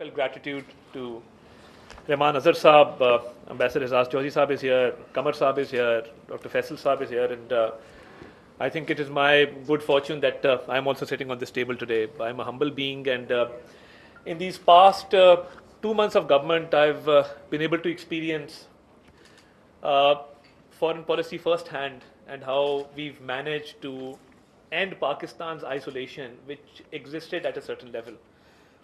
Gratitude to Rehman Azhar Saab, Ambassador Azaz Chaudhry Saab is here, Kamar Saab is here, Dr. Faisal Saab is here, and I think it is my good fortune that I am also sitting on this table today. I am a humble being, and in these past 2 months of government, I've been able to experience uh, foreign policy firsthand and how we've managed to end Pakistan's isolation, which existed at a certain level.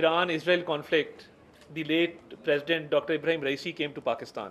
Iran Israel conflict, the late President Dr. Ibrahim Raisi came to Pakistan.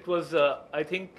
It was I think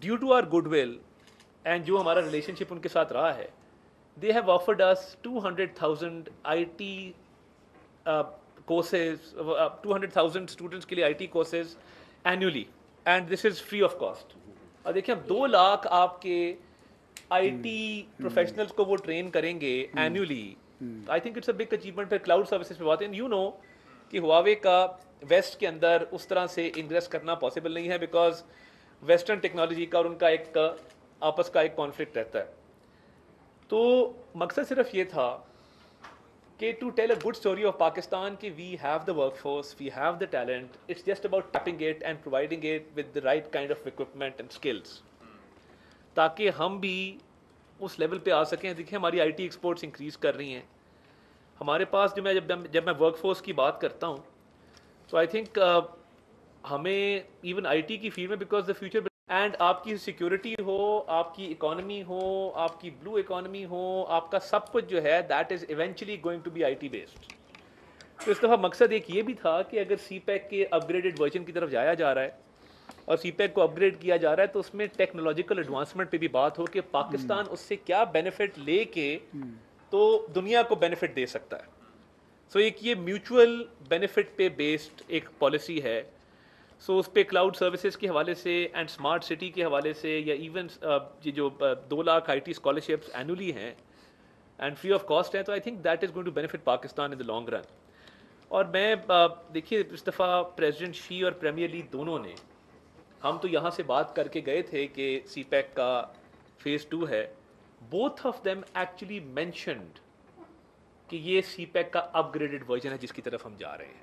due to our good will and جو ہمارا relation شپ ان کے ساتھ رہا ہے, they have offered us 200,000 IT courses, 200,000 students کے لیے IT courses annually, and this is free of cost. اور دیکھیں اب 2 لاکھ آپ کے IT پروفیشنلز کو وہ ٹرین کریں گے annually. I think it's a big achievement. پھر کلاؤڈ سروسز پہ بات ہے, you know کہ ہواوے کا ویسٹ کے اندر اس طرح سے انگریس کرنا پاسبل نہیں ہے بیکاز ویسٹرن ٹیکنالوجی کا اور ان کا ایک آپس کا ایک کانفلکٹ رہتا ہے. تو مقصد صرف یہ تھا کہ to tell a good story of Pakistan کہ we have the work force, we have the talent, it's just about tapping it and providing it with the right kind of equipment and skills, تاکہ ہم بھی اس level پہ آ سکیں. دیکھیں ہماری I T exports increase کر رہی ہیں. ہمارے پاس جب میں ورک فورس کی بات کرتا ہوں تو آئی تھنک ہمیں ایون آئی ٹی کی فیلڈ میں بیکاز دا فیوچر اینڈ آپ کی سیکورٹی ہو, آپ کی اکانومی ہو, آپ کی بلو اکانومی ہو, آپ کا سب کچھ جو ہے that is eventually going to be I T based. تو اس دفعہ مقصد ایک یہ بھی تھا کہ اگر سی پیک کے اپ گریڈڈ ورژن کی طرف جایا جا رہا ہے اور سی پیک کو اپ گریڈ کیا جا رہا ہے تو اس میں ٹیکنالوجیکل ایڈوانسمنٹ پہ بھی بات ہو کہ پاکستان اس سے کیا بینیفٹ لے کے تو دنیا کو بینیفٹ دے سکتا ہے. سو ایک یہ میوچول بینیفٹ پہ بیسڈ ایک پالیسی ہے. سو اس پہ کلاؤڈ سروسز کے حوالے سے اینڈ اسمارٹ سٹی کے حوالے سے یا ایون یہ جو 2 lakh I T scholarships annually ہیں اینڈ فری آف کاسٹ ہیں, تو I think that is going to benefit Pakistan in the long run. اور میں دیکھیے اس دفعہ پریزیڈنٹ شی اور پریمیئر لی دونوں نے, ہم تو یہاں سے بات کر کے گئے تھے کہ سی پیک کا فیز 2 ہے, both of them actually mentioned کہ یہ سی پیک کا اپ گریڈڈ ورژن ہے جس کی طرف ہم جا رہے ہیں.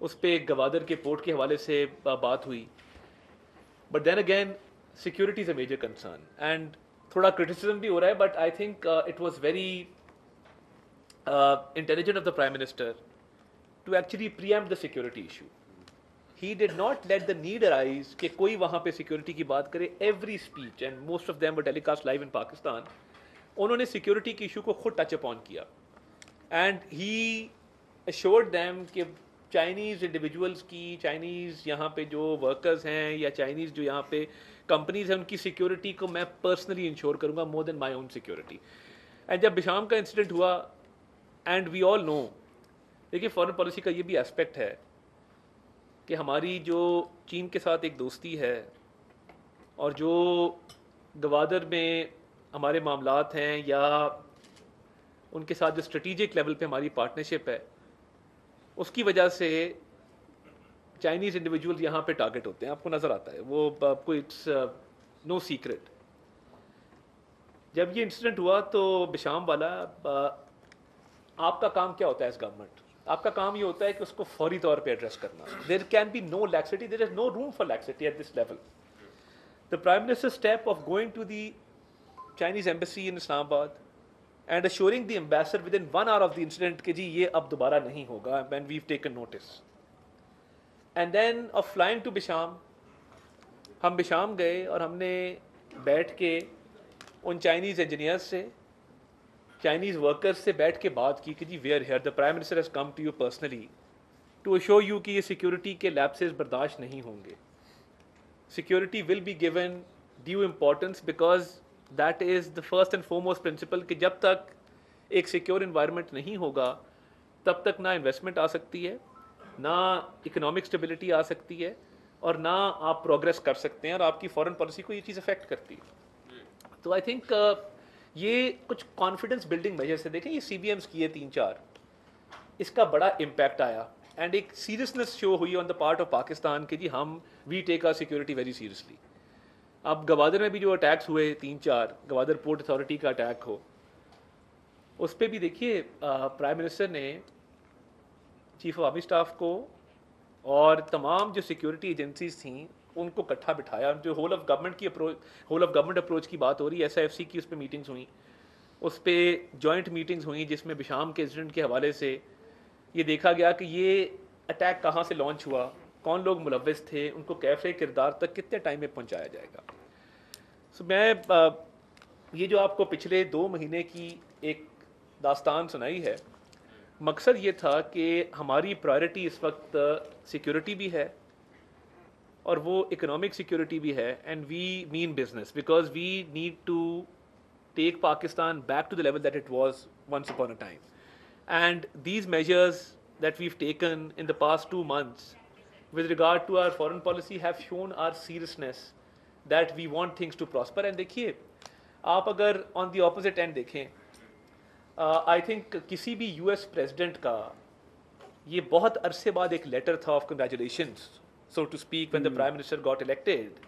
اس پہ گوادر کے پورٹ کے حوالے سے بات ہوئی, but then again security is a major concern and تھوڑا کرٹیسزم بھی ہو رہا ہے, but I think it was very intelligent of the prime minister to actually preempt the security issue. He did not let the need arise کہ کوئی وہاں پہ security کی بات کرے. Every speech and most of them were telecast live in Pakistan, انہوں نے security کے ایشو کو خود ٹچ اپون کیا اینڈ ہی assured them کہ چائنیز انڈیویجولس کی, چائنیز یہاں پہ جو ورکرز ہیں یا چائنیز جو یہاں پہ کمپنیز ہیں ان کی سیکورٹی کو میں پرسنلی انشور کروں گا مور دین مائی اون سیکورٹی. اینڈ جب بشام کا انسیڈنٹ ہوا اینڈ وی آل نو, دیکھیے فارن پالیسی کا یہ بھی اسپیکٹ ہے کہ ہماری جو چین کے ساتھ ایک دوستی ہے اور جو گوادر میں ہمارے معاملات ہیں یا ان کے ساتھ جو اسٹریٹجک لیول پہ ہماری پارٹنرشپ ہے, اس کی وجہ سے چائنیز انڈیویجول یہاں پہ ٹارگٹ ہوتے ہیں. آپ کو نظر آتا ہے وہ, آپ کو اٹس نو سیکرٹ. جب یہ انسیڈنٹ ہوا تو بشام والا, آپ کا کام کیا ہوتا ہے ایز گورنمنٹ؟ آپ کا کام یہ ہوتا ہے کہ اس کو فوری طور پہ ایڈریس کرنا. There can be no laxity, there is no room for laxity at this level. The prime minister step of going to the Chinese embassy in Islamabad and assuring the ambassador within 1 hour of the incident کہ جی یہ اب دوبارہ نہیں ہوگا when we've taken notice. And then of flying to Besham, ہم بشام گئے اور ہم نے بیٹھ کے ان چائنیز انجینئرز سے, چائنیز ورکرز سے بیٹھ کے بات کی کہ جی we are here, the prime minister has come to you personally to assure you کہ یہ سیکورٹی کے لیپسز برداشت نہیں ہوں گے. Security will be given due importance because that is the first and foremost principle کہ جب تک ایک سیکیور انوائرمنٹ نہیں ہوگا تب تک نہ انویسٹمنٹ آ سکتی ہے, نہ اکنامک اسٹیبلٹی آ سکتی ہے, اور نہ آپ پروگریس کر سکتے ہیں, اور آپ کی فارن پالیسی کو یہ چیز افیکٹ کرتی ہے. تو آئی تھنک یہ کچھ کانفیڈنس بلڈنگ میجرس سے دیکھیں, یہ سی بی ایمس کیے 3-4, اس کا بڑا امپیکٹ آیا اینڈ ایک سیریسنس شو ہوئی آن دا پارٹ آف پاکستان کہ جی ہم وی ٹیک آر سیکورٹی ویری سیریسلی. اب گوادر میں بھی جو اٹیکس ہوئے 3-4, گوادر پورٹ اتھارٹی کا اٹیک ہو, اس پہ بھی دیکھیے پرائم منسٹر نے چیف آف آرمی اسٹاف کو اور تمام جو سیکورٹی ایجنسیز تھیں ان کو اکٹھا بٹھایا. جو ہول آف گورنمنٹ اپروچ کی بات ہو رہی ہے, ایس آئی ایف سی کی اس پہ میٹنگز ہوئیں, اس پہ جوائنٹ میٹنگز ہوئیں جس میں بشام کے انسیڈنٹ کے حوالے سے یہ دیکھا گیا کہ یہ اٹیک کہاں سے لانچ ہوا, کون لوگ ملوث تھے, ان کو کیفے کردار تک کتنے ٹائم میں پہنچایا جائے گا. سو میں یہ جو آپ کو پچھلے 2 مہینے کی ایک داستان سنائی ہے, مقصد یہ تھا کہ ہماری پرائرٹی اس وقت سیکورٹی بھی ہے اور وہ اکنامک سیکورٹی بھی ہے, and we mean business because we need to take Pakistan back to the level that it was once upon a time. And these measures that we've taken in the past 2 months with regard to our foreign policy have shown our seriousness that we want things to prosper. And دیکھیے آپ اگر on the opposite end دیکھیں, I think کسی بھی US president کا یہ بہت عرصے بعد ایک لیٹر تھا of congratulations, so to speak, when the Prime Minister got elected,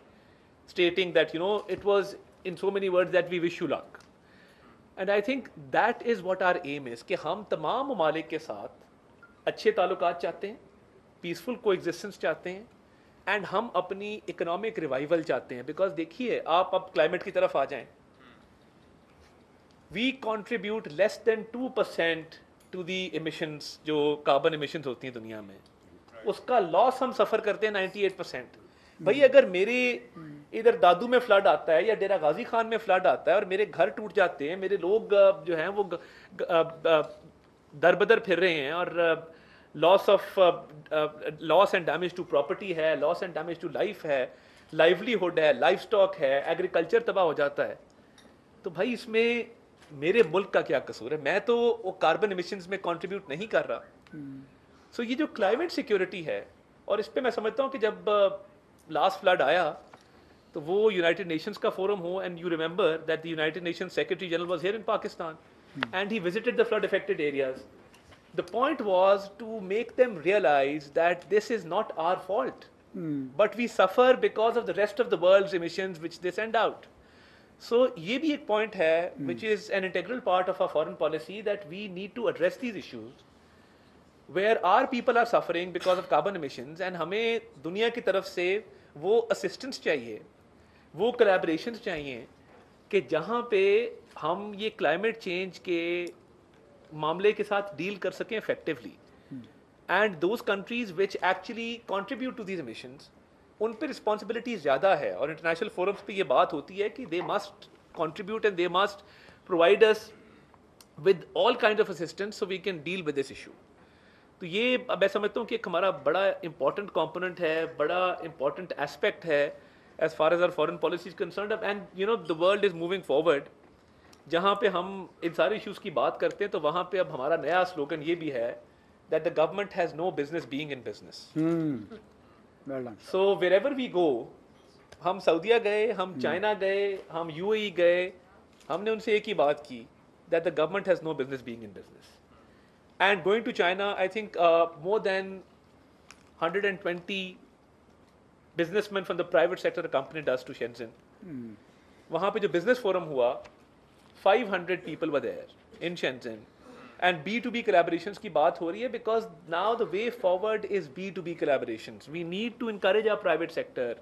stating that, you know, it was in so many words that we wish you luck. And I think that is what our aim is, کہ ہم تمام ممالک کے ساتھ اچھے تعلقات چاہتے ہیں, پیسفل کو ایگزسٹنس چاہتے ہیں, اینڈ ہم اپنی اکنامک ریوائول چاہتے ہیں. بیکاز دیکھیے آپ اب کلائمیٹ کی طرف آ جائیں, we contribute less than 2% to the emissions, جو کاربن ایمیشنز ہوتی ہیں دنیا میں, اس کا لاس ہم سفر کرتے ہیں 98%. بھائی اگر میرے ادھر دادو میں فلڈ آتا ہے یا ڈیرہ غازی خان میں فلڈ آتا ہے اور میرے گھر ٹوٹ جاتے ہیں, میرے لوگ جو ہیں وہ در بدر پھر رہے ہیں, اور لاس اینڈ ڈیمیج ٹو پراپرٹی ہے, لاس اینڈ ڈیمیج ٹو لائف ہے, لائیولیہڈ ہے, لائف اسٹاک ہے, ایگریکلچر تباہ ہو جاتا ہے, تو بھائی اس میں میرے ملک کا کیا قصور ہے؟ میں تو وہ کاربن ایمیشنز میں کنٹریبیوٹ نہیں کر رہا. سو یہ جو کلائمیٹ سیکورٹی ہے, اور اس پہ میں سمجھتا ہوں کہ جب لاسٹ فلڈ آیا تو وہ یونائٹڈ نیشنز کا فورم ہو, and you remember that the United Nations secretary general was here in Pakistan and he visited the flood affected areas. The point was to make them realize that this is not our fault, but we suffer because of the rest of the world's emissions which they send out. So یہ بھی ایک point ہے which is an integral part of our foreign policy, that we need to address these issues where our people are suffering because of carbon emissions, and ہمیں دنیا کی طرف سے وہ assistance چاہیے, وہ collaborations چاہیے کہ جہاں پہ ہم یہ climate change کے معاملے کے ساتھ ڈیل کر سکیں effectively. And those countries which actually contribute to these emissions, ان پہ رسپانسبلٹیز زیادہ ہے, اور انٹرنیشنل فورمس پہ یہ بات ہوتی ہے کہ they must contribute and they must provide us with all kind of assistance so we can deal with this issue. تو یہ میں سمجھتا ہوں کہ ایک ہمارا بڑا امپورٹنٹ کمپوننٹ ہے, بڑا امپورٹنٹ ایسپیکٹ ہے as far as our foreign policy is concerned. And you know the world is moving forward. جہاں پہ ہم ان سارے ایشوز کی بات کرتے ہیں تو وہاں پہ اب ہمارا نیا سلوگن یہ بھی ہے that the government has no business being in business. So wherever we go, ہم سعودیہ گئے, ہم چائنا گئے, ہم یو اے ای گئے, ہم نے ان سے ایک ہی بات کی that the government has no business being in business. And going to China, I think more than 120 businessmen from the private sector accompanied us to Shenzhen. وہاں پہ جو بزنس فورم ہوا, 500 people were there in Shenzhen, and B2B collaborations کی بات ہو رہی ہے because now the way forward is B2B collaborations. We need to encourage our private sector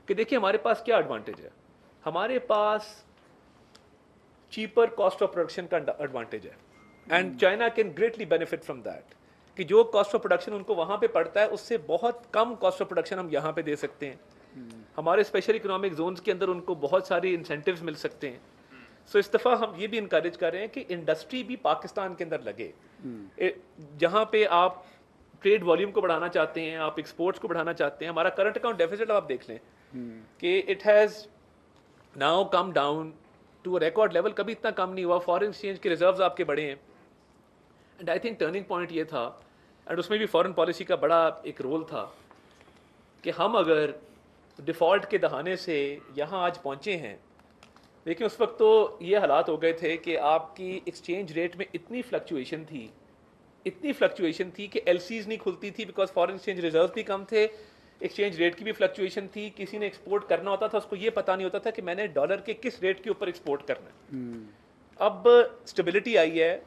کہ دیکھیں ہمارے پاس کیا ایڈوانٹیج ہے. ہمارے پاس cheaper cost of production کا ایڈوانٹیج ہے, and China can greatly benefit from that. کہ جو cost of production ان کو وہاں پہ پڑتا ہے اس سے بہت کم cost of production ہم یہاں پہ دے سکتے ہیں. ہمارے اسپیشل اکنامک زونز کے اندر ان کو بہت ساری انسینٹیوز مل سکتے ہیں. سو اس دفعہ ہم یہ بھی انکریج کر رہے ہیں کہ انڈسٹری بھی پاکستان کے اندر لگے. جہاں پہ آپ ٹریڈ والیوم کو بڑھانا چاہتے ہیں, آپ ایکسپورٹس کو بڑھانا چاہتے ہیں, ہمارا کرنٹ اکاؤنٹ ڈیفیسٹ آپ دیکھ لیں کہ it has now come down to record level, کبھی اتنا کم نہیں ہوا. فارن ایکسچینج کے ریزروز آپ کے بڑے ہیں, and I think turning point یہ تھا, اینڈ اس میں بھی فارن پالیسی کا بڑا ایک رول تھا کہ ہم اگر ڈیفالٹ کے دہانے سے یہاں آج پہنچے ہیں. لیکن اس وقت تو یہ حالات ہو گئے تھے کہ آپ کی ایکسچینج ریٹ میں اتنی فلکچویشن تھی کہ ایل سیز نہیں کھلتی تھی بیکاز فارن ایکسچینج ریزروز بھی کم تھے, ایکسچینج ریٹ کی بھی فلکچویشن تھی. کسی نے ایکسپورٹ کرنا ہوتا تھا اس کو یہ پتہ نہیں ہوتا تھا کہ میں نے ڈالر کے کس ریٹ کے اوپر ایکسپورٹ کرنا ہے. اب اسٹیبلٹی آئی ہے,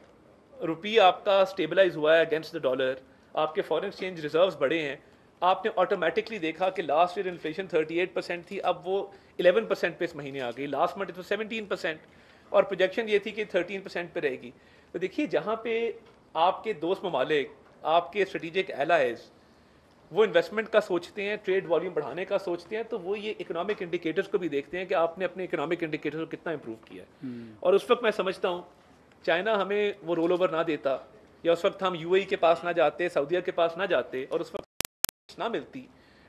روپی آپ کا اسٹیبلائز ہوا ہے اگینسٹ دا ڈالر, آپ کے فارن ایکسچینج ریزروز بڑے ہیں. آپ نے آٹومیٹکلی دیکھا کہ لاسٹ ایئر انفلیشن 38% تھی, اب وہ 11% پہ اس مہینے آ گئی. لاسٹ منتھ تو 17%, اور پروجیکشن یہ تھی کہ 13% پہ رہے گی. تو دیکھیے جہاں پہ آپ کے دوست ممالک, آپ کے اسٹریٹجک ایلائز وہ انویسٹمنٹ کا سوچتے ہیں, ٹریڈ والیوم بڑھانے کا سوچتے ہیں, تو وہ یہ اکنامک انڈیکیٹرز کو بھی دیکھتے ہیں کہ آپ نے اپنے اکنامک انڈیکیٹرز کو کتنا امپروو کیا ہے. اور اس وقت میں سمجھتا ہوں چائنا ہمیں وہ رول اوور نہ دیتا, یا اس وقت ہم یو اے ای کے پاس نہ جاتے, سعودیہ کے پاس نہ جاتے, اور اس وقت نہ ملتی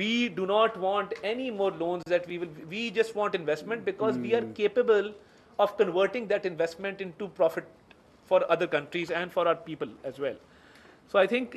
We do not want any more loans that we just want investment because we are capable of converting that investment into profit for other countries and for our people as well. So I think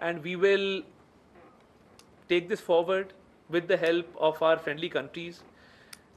and we will take this forward with the help of our friendly countries.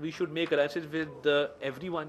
we should make alliances with everyone,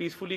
peacefully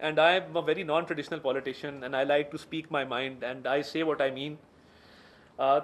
and I am a very non-traditional politician and I like to speak my mind and I say what I mean.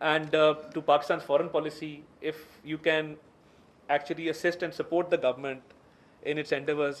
and to Pakistan's foreign policy if you can actually assist and support the government in its endeavors.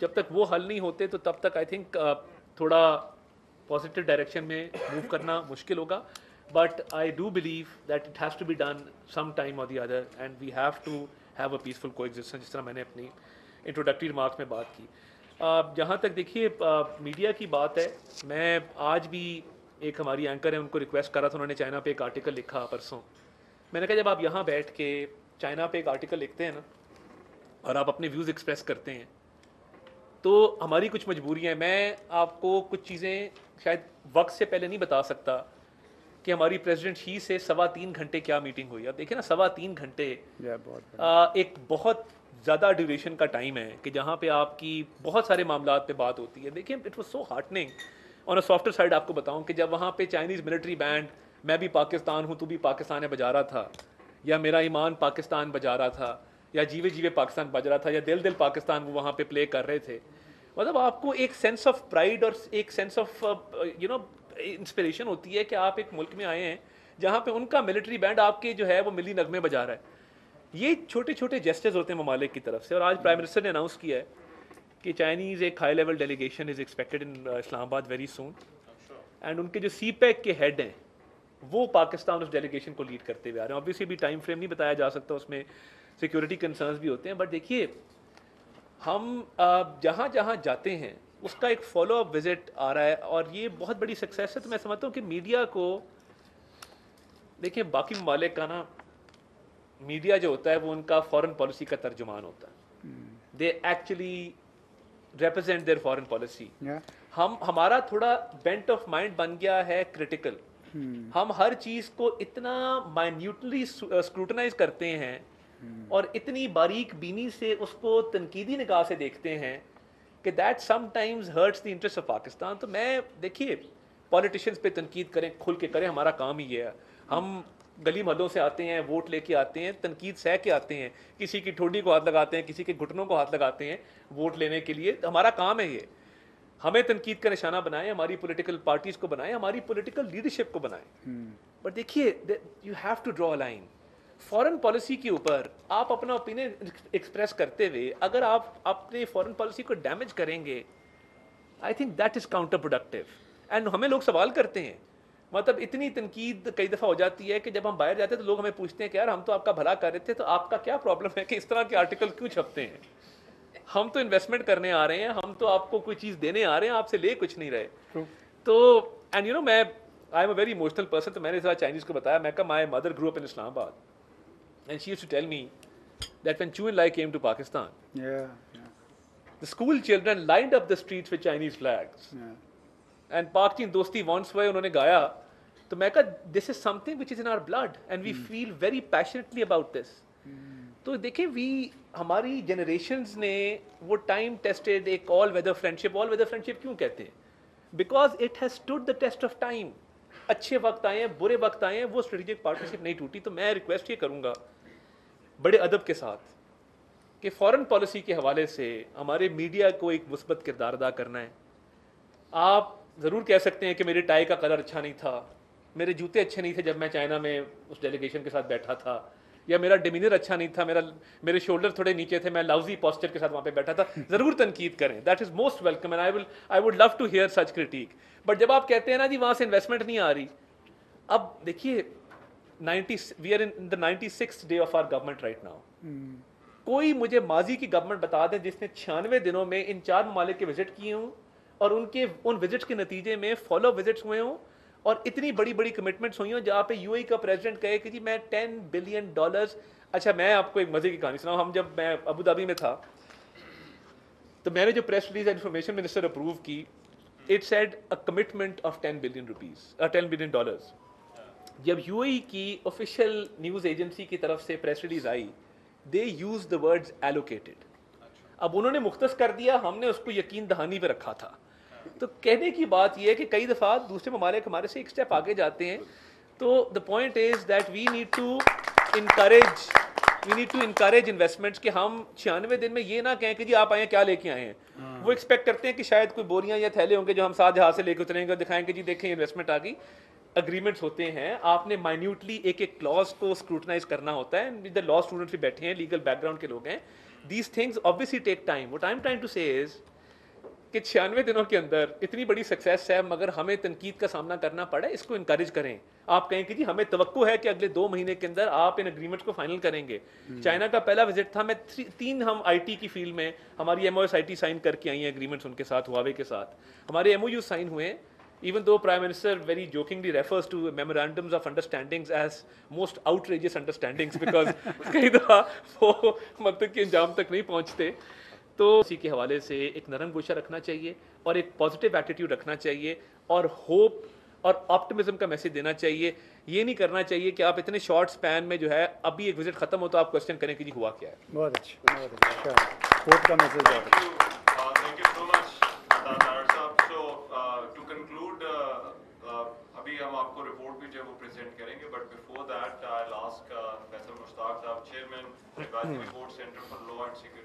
جب تک وہ حل نہیں ہوتے تو تب تک I think تھوڑا پازیٹیو ڈائریکشن میں موو کرنا مشکل ہوگا. But I do believe that it has to be done some time or the other and we have to have a peaceful coexistence, جس طرح میں نے اپنی انٹروڈکٹری ریمارکس میں بات کی. جہاں تک دیکھیے میڈیا کی بات ہے, میں آج بھی ایک ہماری اینکر ہے ان کو ریکویسٹ کرا تھا, انہوں نے چائنا پہ ایک آرٹیکل لکھا پرسوں. میں نے کہا جب آپ یہاں بیٹھ کے چائنا پہ ایک آرٹیکل لکھتے ہیں نا اور آپ اپنے ویوز ایکسپریس کرتے ہیں تو ہماری کچھ مجبوریاں ہیں. میں آپ کو کچھ چیزیں شاید وقت سے پہلے نہیں بتا سکتا کہ ہماری پریزیڈنٹ شی سے 3.25 گھنٹے کیا میٹنگ ہوئی. اب دیکھیں نا 3.25 گھنٹے ایک بہت زیادہ ڈیوریشن کا ٹائم ہے کہ جہاں پہ آپ کی بہت سارے معاملات پہ بات ہوتی ہے. دیکھیں it was so heartening. On a softer side آپ کو بتاؤں کہ جب وہاں پہ چائنیز ملٹری بینڈ, میں بھی پاکستان ہوں تو بھی پاکستان ہے بجا رہا تھا, یا میرا ایمان پاکستان بجا رہا تھا, یا جیوے جیوے پاکستان بج رہا تھا, یا دل دل پاکستان وہ وہاں پہ پلے کر رہے تھے, مطلب آپ کو ایک سینس آف پرائڈ اور ایک سینس آف انسپریشن ہوتی ہے کہ آپ ایک ملک میں آئے ہیں جہاں پہ ان کا ملٹری بینڈ آپ کے جو ہے وہ ملی نغمے بجا رہا ہے. یہ چھوٹے چھوٹے جیسچرز ہوتے ہیں ممالک کی طرف سے. اور آج پرائم منسٹر نے اناؤنس کیا ہے کہ چائنیز ایک high level delegation is expected in Islamabad very soan, and ان کے جو سی پیک کے ہیڈ ہیں وہ پاکستان اس ڈیلیگیشن کو لیڈ کرتے ہوئے آ رہے ہیں. آبویسلی بھی ٹائم فریم نہیں بتایا جا سکتا, اس میں سیکورٹی کنسرنس بھی ہوتے ہیں. بٹ دیکھیے ہم جہاں جہاں جاتے ہیں اس کا ایک فالو اپ وزٹ آ رہا ہے اور یہ بہت بڑی سکسیس ہے. تو میں سمجھتا ہوں کہ میڈیا کو دیکھیں, باقی ممالک کا نا میڈیا جو ہوتا ہے وہ ان کا فارن پالیسی کا ترجمان ہوتا ہے. They actually represent their foreign policy. ہمارا تھوڑا بینٹ آف مائنڈ بن گیا ہے کریٹیکل. ہم ہر چیز کو اتنا مائنیوٹلی اسکروٹنائز کرتے ہیں اور اتنی باریک بینی سے اس کو تنقیدی نگاہ سے دیکھتے ہیں کہ that sometimes hurts the interest of Pakistan. تو میں دیکھیے پولیٹیشینس پہ تنقید کریں, کھل کے کریں, ہمارا کام ہی یہ ہے. ہم گلی محلوں سے آتے ہیں, ووٹ لے کے آتے ہیں, تنقید سہ کے آتے ہیں, کسی کی ٹھوڈی کو ہاتھ لگاتے ہیں, کسی کے گھٹنوں کو ہاتھ لگاتے ہیں ووٹ لینے کے لیے. ہمارا کام ہے یہ. ہمیں تنقید کا نشانہ بنائیں, ہماری پولیٹیکل پارٹیز کو بنائیں, ہماری پولیٹیکل لیڈرشپ کو بنائیں. بٹ دیکھیے you have to draw a line. Foreign policy کے اوپر آپ اپنا اوپینین ایکسپریس کرتے ہوئے اگر آپ اپنے فارن پالیسی کو ڈیمیج کریں گے, آئی think that is counter productive. And ہمیں لوگ سوال کرتے ہیں, مطلب اتنی تنقید کئی دفعہ ہو جاتی ہے کہ جب ہم باہر جاتے ہیں تو لوگ ہمیں پوچھتے ہیں کہ یار ہم تو آپ کا بھلا کر رہے تھے, تو آپ کا کیا پرابلم ہے کہ اس طرح کے آرٹیکل کیوں چھپتے ہیں؟ ہم تو انویسٹمنٹ کرنے آ رہے ہیں, ہم تو آپ کو کوئی چیز دینے آ رہے ہیں, آپ سے لے کچھ نہیں رہے. تو اینڈ یو نو میں I am a very emotional person. تو میں نے چائنیز کو بتایا, میں کہا my mother grow up in Islamabad and she used to tell me that when Chou En Lai came to Pakistan the school children lined up the streets with Chinese flags. And پاک چین دوستی once ہوئے انہوں نے گایا. تو میں کہا this is something which is in our blood and we feel very passionately about this. تو دیکھیں ہماری جنریشنز نے وہ ٹائم ٹیسٹڈ ایک آل ویدر فرینڈشپ کیوں کہتے ہیں؟ Because it has stood the test of time. اچھے وقت آئے ہیں, برے وقت آئے ہیں, وہ اسٹریٹجک پارٹنرشپ نہیں ٹوٹی. تو میں ریکویسٹ یہ کروں گا بڑے ادب کے ساتھ کہ فارن پالیسی کے حوالے سے ہمارے میڈیا کو ایک مثبت کردار ادا کرنا ہے. آپ ضرور کہہ سکتے ہیں کہ میرے ٹائی کا کلر اچھا نہیں تھا, میرے جوتے اچھے نہیں تھے جب میں چائنا میں اس ڈیلیگیشن کے ساتھ بیٹھا تھا, یا میرا ڈیمینر اچھا نہیں تھا, میرے شولڈر تھوڑے نیچے تھے, میں لاؤزی پوسچر کے ساتھ وہاں پہ بیٹھا تھا. ضرور تنقید کریں, that is most welcome and I would love to hear such critique. But جب آپ کہتے ہیں نا جی وہاں سے انویسٹمنٹ نہیں آ رہی, اب دیکھیے we are in the 96th day of our government right now. کوئی مجھے ماضی کی گورنمنٹ بتا دیں جس نے 96 دنوں میں ان 4 ممالک کے وزٹ کیے ہوں اور ان وزٹس کے نتیجے میں فالو وزٹس ہوئے ہوں اور اتنی بڑی بڑی کمٹمنٹس ہوئی ہوں جہاں پہ یو اے کا پریزیڈنٹ کہے کہ جی میں $10 بلین. اچھا میں آپ کو ایک مزے کی کہانی سناؤں. جب میں ابو دھابی میں تھا تو میں نے جو press release information minister approve کی, it said a commitment of $10 billion. جب یو اے کی آفیشیل نیوز ایجنسی کی طرف سے پریس ریلیز آئی, they use the words allocated. اب انہوں نے مختص کر دیا, ہم نے اس کو یقین دہانی پہ رکھا تھا. تو کہنے کی بات یہ ہے کہ کئی دفعہ دوسرے ممالک ہمارے سے ایک سٹیپ آگے جاتے ہیں. تو the point is that we need to encourage investments کہ ہم 96 دن میں یہ نہ کہیں کہ جی آپ آئے کیا لے کے آئے ہیں. وہ ایکسپیکٹ کرتے ہیں کہ شاید کوئی بوریاں یا تھیلے ہوں گے جو ہم ساتھ جہاز سے لے کے اتریں گے, دکھائیں گے جی دیکھیں انویسٹمنٹ آ گئی. اگریمنٹس ہوتے ہیں, آپ نے مائنیوٹلی ایک کلاز کو اسکروٹنائز کرنا ہوتا ہے. ادھر لا اسٹوڈنٹس بھی بیٹھے ہیں, لیگل بیک گراؤنڈ کے لوگ ہیں. these things obviously take time. What I'm trying to say is کہ 96 دنوں کے اندر اتنی بڑی سکسیس ہے مگر ہمیں تنقید کا سامنا کرنا پڑا ہے, اس کو انکریج کریں. آپ کہیں کہ جی ہمیں توقع ہے کہ اگلے 2 مہینے کے اندر آپ ان اگریمنٹس کو فائنل کریں گے. چائنا کا پہلا وزٹ تھا, میں 3 ہم آئی ٹی کی فیلڈ میں ہماری M O S I T sign کر کے آئی ہیں اگریمنٹس ان کے ساتھ, ہواوے کے ساتھ ہمارے ایم او یو سائن ہوئے ہیں. Even though Prime Minister very jokingly refers to memorandums of understandings as most outrageous understandings because کئی دفعہ وہ مطلب کہ انجام تک نہیں پہنچتے. تو اسی کے حوالے سے ایک نرم گوشہ رکھنا چاہیے اور ایک پازیٹیو ایٹیٹیوڈ رکھنا چاہیے اور ہوپ اور آپٹمزم کا میسج دینا چاہیے. یہ نہیں کرنا چاہیے کہ آپ اتنے شارٹ سپین میں جو ہے ابھی ایک وزٹ ختم ہو تو آپ کوشچن کریں کہ جی ہوا کیا ہے. بہت اچھا, بہت اچھا. ہوپ کا میسج ہے. Thank you so much, Tarar صاحب. So to conclude, ابھی ہم آپ کو رپورٹ بھی جو ہے وہ پریزنٹ کریں گے, but before that I'll ask Faisal Mushtaq صاحب, chairman Advisory Board Center for Law and Security.